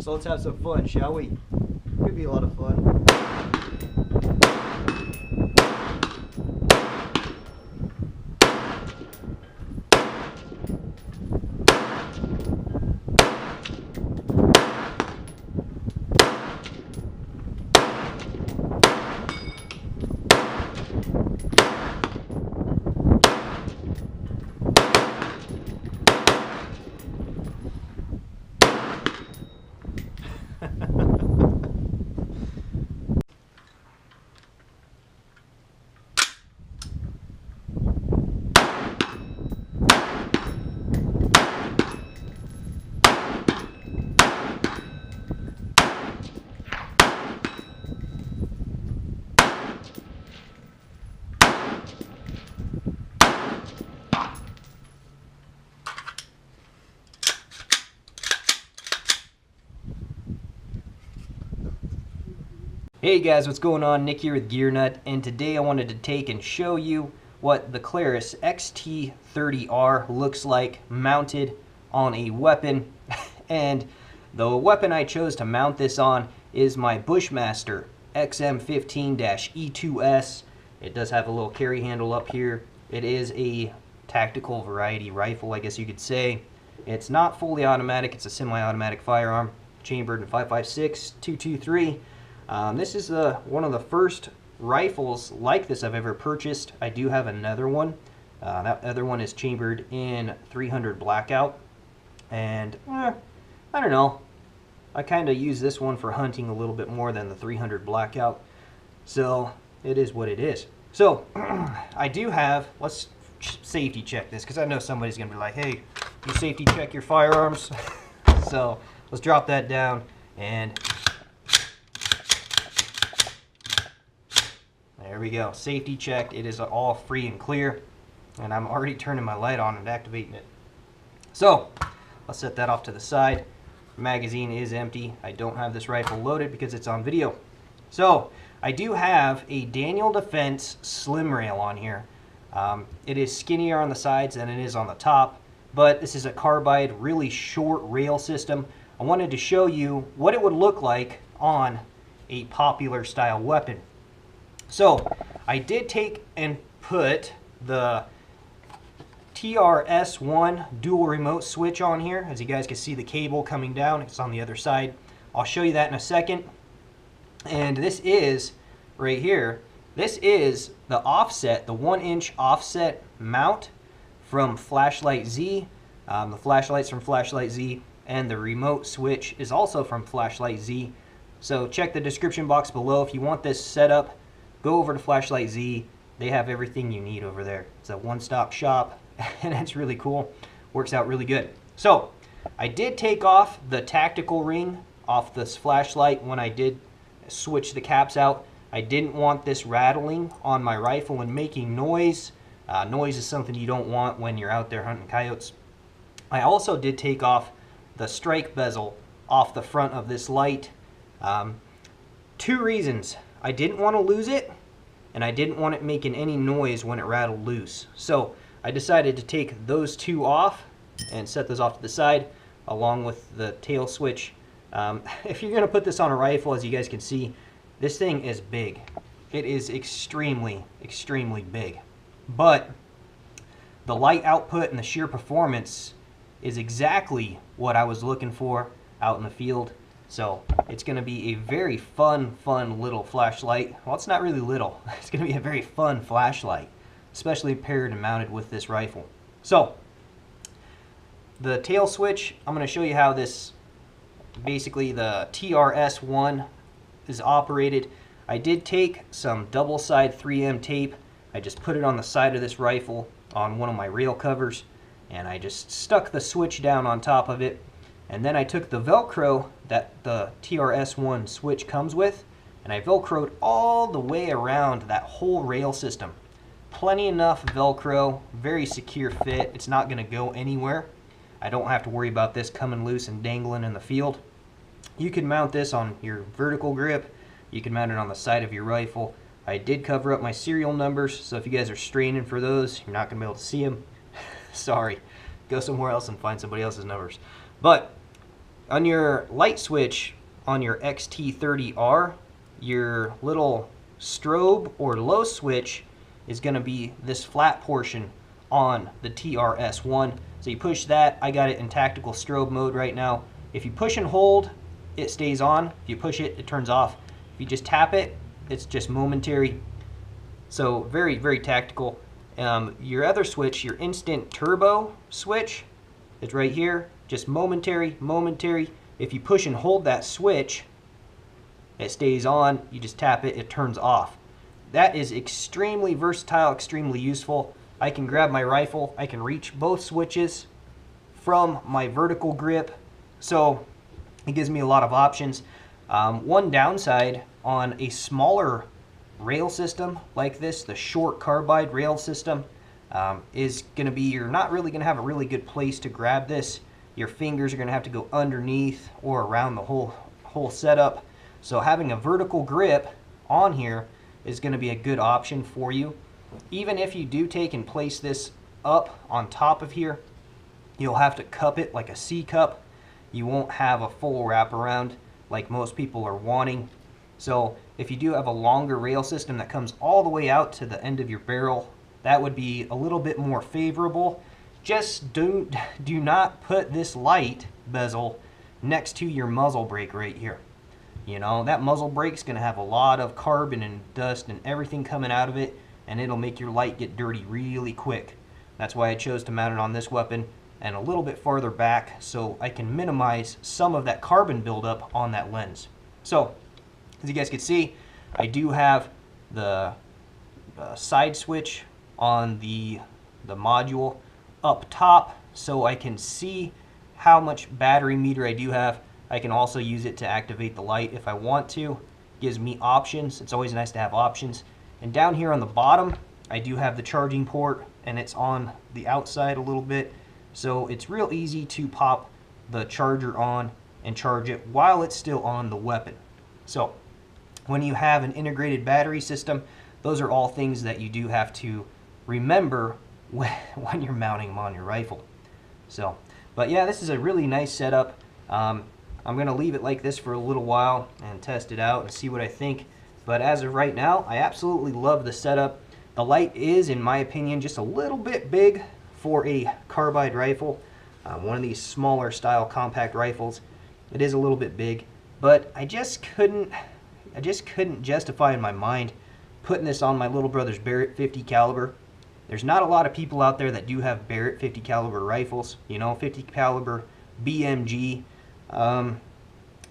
So let's have some fun, shall we? Could be a lot of fun. Hey guys, what's going on? Nick here with Gear Nut, and today I wanted to take and show you what the Klarus XT30R looks like mounted on a weapon. And the weapon I chose to mount this on is my Bushmaster XM15-E2S. It does have a little carry handle up here. It is a tactical variety rifle, I guess you could say. It's not fully automatic, it's a semi-automatic firearm, chambered in 5.56 .223. This is one of the first rifles like this I've ever purchased. I do have another one. That other one is chambered in 300 Blackout. And, I don't know. I kind of use this one for hunting a little bit more than the 300 Blackout. So, it is what it is. So, I do have, let's safety check this, because I know somebody's going to be like, hey, you safety check your firearms? So, let's drop that down and... there we go, safety checked. It is all free and clear, and I'm already turning my light on and activating it. So, I'll set that off to the side. The magazine is empty. I don't have this rifle loaded because it's on video. So, I do have a Daniel Defense slim rail on here. It is skinnier on the sides than it is on the top, but this is a carbide, really short rail system. I wanted to show you what it would look like on a popular style weapon. So, I did take and put the TRS1 Dual remote switch on here. As you guys can see, the cable coming down, it's on the other side. I'll show you that in a second. And this is, right here, this is the offset, the 1-inch offset mount from FlashlightZ. The flashlight's from FlashlightZ, and the remote switch is also from FlashlightZ. So check the description box below if you want this set up. Go over to FlashlightZ. They have everything you need over there. It's a one-stop shop, and it's really cool. Works out really good. So, I did take off the tactical ring off this flashlight when I did switch the caps out. I didn't want this rattling on my rifle and making noise. Noise is something you don't want when you're out there hunting coyotes. I also did take off the strike bezel off the front of this light. 2 reasons. I didn't want to lose it, and I didn't want it making any noise when it rattled loose. So I decided to take those 2 off and set those off to the side, along with the tail switch. If you're going to put this on a rifle, as you guys can see, this thing is big. It is extremely, extremely big. But the light output and the sheer performance is exactly what I was looking for out in the field. So it's going to be a very fun little flashlight. Well, it's not really little. It's going to be a very fun flashlight, especially paired and mounted with this rifle. So the tail switch, I'm going to show you how this, basically the TRS1 is operated. I did take some double-side 3M tape. I just put it on the side of this rifle on one of my rail covers, and I just stuck the switch down on top of it. And then I took the Velcro that the TRS1 switch comes with, and I Velcroed all the way around that whole rail system. Plenty enough Velcro, very secure fit. It's not going to go anywhere. I don't have to worry about this coming loose and dangling in the field. You can mount this on your vertical grip. You can mount it on the side of your rifle. I did cover up my serial numbers, so if you guys are straining for those, you're not going to be able to see them. Sorry. Go somewhere else and find somebody else's numbers. But On your light switch on your XT30R, your little strobe or low switch is going to be this flat portion on the TRS1. So you push that. I got it in tactical strobe mode right now. If you push and hold, it stays on. If you push it, it turns off. If you just tap it, it's just momentary. So very, very tactical. Your other switch, your instant turbo switch, is right here. Just momentary, momentary. If you push and hold that switch, it stays on. You just tap it, it turns off. That is extremely versatile, extremely useful. I can grab my rifle, I can reach both switches from my vertical grip, so it gives me a lot of options. One downside on a smaller rail system like this, the short carbide rail system, is going to be you're not really going to have a really good place to grab this. Your fingers are going to have to go underneath or around the whole setup. So having a vertical grip on here is going to be a good option for you. Even if you do take and place this up on top of here, you'll have to cup it like a C cup. You won't have a full wraparound like most people are wanting. So if you do have a longer rail system that comes all the way out to the end of your barrel, that would be a little bit more favorable. Just do not put this light bezel next to your muzzle brake right here. You know, that muzzle brake's going to have a lot of carbon and dust and everything coming out of it, and it'll make your light get dirty really quick. That's why I chose to mount it on this weapon and a little bit farther back so I can minimize some of that carbon buildup on that lens. So, as you guys can see, I do have the side switch on the module up top so I can see how much battery meter I do have. I can also use it to activate the light if I want to. Gives me options. It's always nice to have options. And down here on the bottom, I do have the charging port, and it's on the outside a little bit. So it's real easy to pop the charger on and charge it while it's still on the weapon. So when you have an integrated battery system, those are all things that you do have to remember when you're mounting them on your rifle. So, but yeah, this is a really nice setup. I'm going to leave it like this for a little while and test it out and see what I think. But as of right now, I absolutely love the setup. The light is, in my opinion, just a little bit big for a carbide rifle. One of these smaller style compact rifles. It is a little bit big, but I just couldn't justify in my mind putting this on my little brother's Barrett 50 caliber. There's not a lot of people out there that do have Barrett 50 caliber rifles, you know, 50 caliber BMG.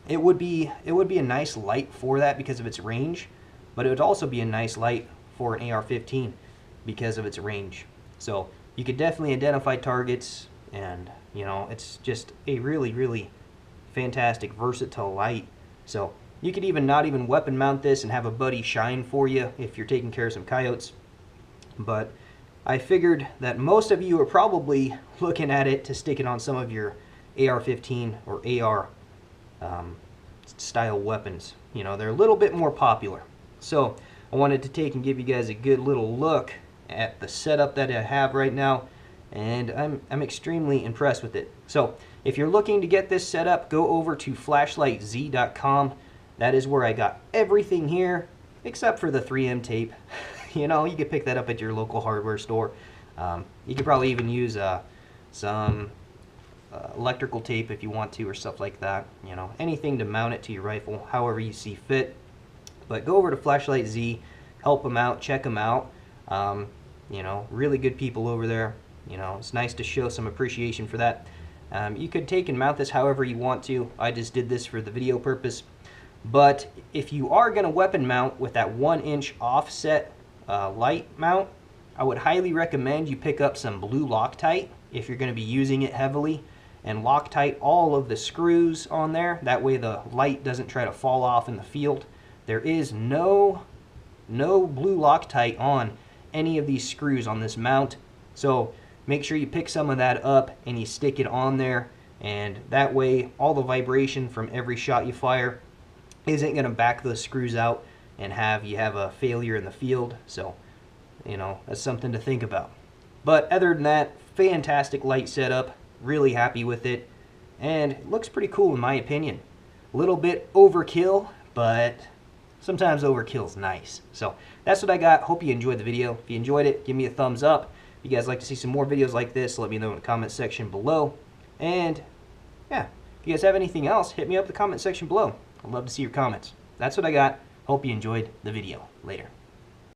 It would be a nice light for that because of its range, but it would also be a nice light for an AR-15 because of its range. So you could definitely identify targets, and you know, it's just a really, really fantastic, versatile light. So you could even not even weapon mount this and have a buddy shine for you if you're taking care of some coyotes. But I figured that most of you are probably looking at it to stick it on some of your AR-15 or AR style weapons. You know, they're a little bit more popular. So I wanted to take and give you guys a good little look at the setup that I have right now, and I'm extremely impressed with it. So if you're looking to get this set up, go over to FlashlightZ.com. That is where I got everything here except for the 3M tape. You know, you could pick that up at your local hardware store. You could probably even use some electrical tape if you want to, or stuff like that. You know, anything to mount it to your rifle, however you see fit. But go over to FlashlightZ, help them out, check them out. You know, really good people over there. You know, it's nice to show some appreciation for that. You could take and mount this however you want to. I just did this for the video purpose. But if you are going to weapon mount with that 1-inch offset light mount, I would highly recommend you pick up some blue Loctite if you're going to be using it heavily, and Loctite all of the screws on there. That way the light doesn't try to fall off in the field. There is no blue Loctite on any of these screws on this mount, so make sure you pick some of that up and you stick it on there, and that way all the vibration from every shot you fire isn't going to back those screws out and you have a failure in the field. So, you know, that's something to think about. But other than that, fantastic light setup, really happy with it, and it looks pretty cool in my opinion. A little bit overkill, but sometimes overkill's nice. So that's what I got. Hope you enjoyed the video. If you enjoyed it, give me a thumbs up. If you guys like to see some more videos like this, let me know in the comment section below. And yeah, if you guys have anything else, hit me up in the comment section below. I'd love to see your comments. That's what I got. Hope you enjoyed the video. Later.